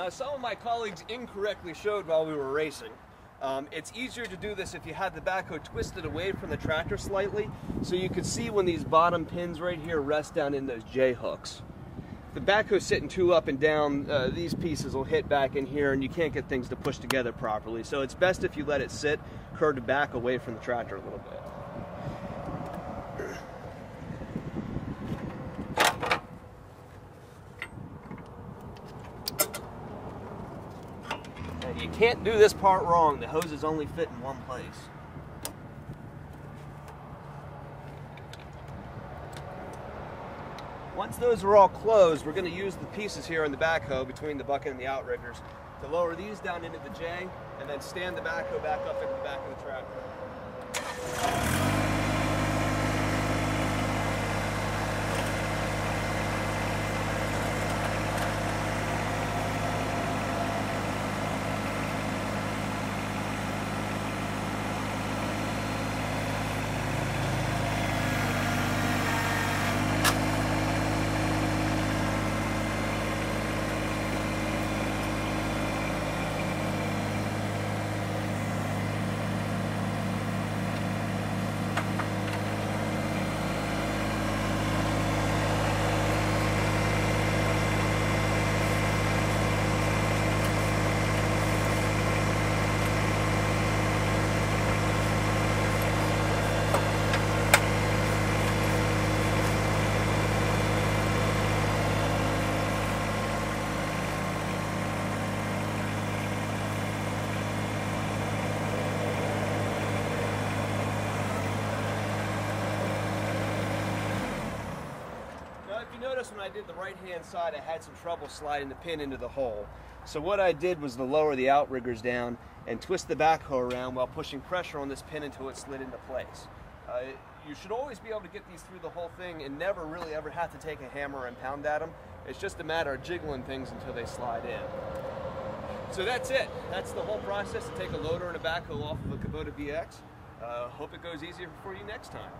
Some of my colleagues incorrectly showed while we were racing. It's easier to do this if you had the backhoe twisted away from the tractor slightly, so you could see when these bottom pins right here rest down in those J-hooks. The backhoe sitting too up and down, these pieces will hit back in here and you can't get things to push together properly. So it's best if you let it sit curved back away from the tractor a little bit. Now, you can't do this part wrong. The hoses only fit in one place. Once those are all closed, we're going to use the pieces here on the backhoe between the bucket and the outriggers to lower these down into the J and then stand the backhoe back up into the back of the tractor. If you notice, when I did the right-hand side, I had some trouble sliding the pin into the hole. So what I did was to lower the outriggers down and twist the backhoe around while pushing pressure on this pin until it slid into place. You should always be able to get these through the whole thing and never really ever have to take a hammer and pound at them. It's just a matter of jiggling things until they slide in. So that's it. That's the whole process to take a loader and a backhoe off of a Kubota BX. Hope it goes easier for you next time.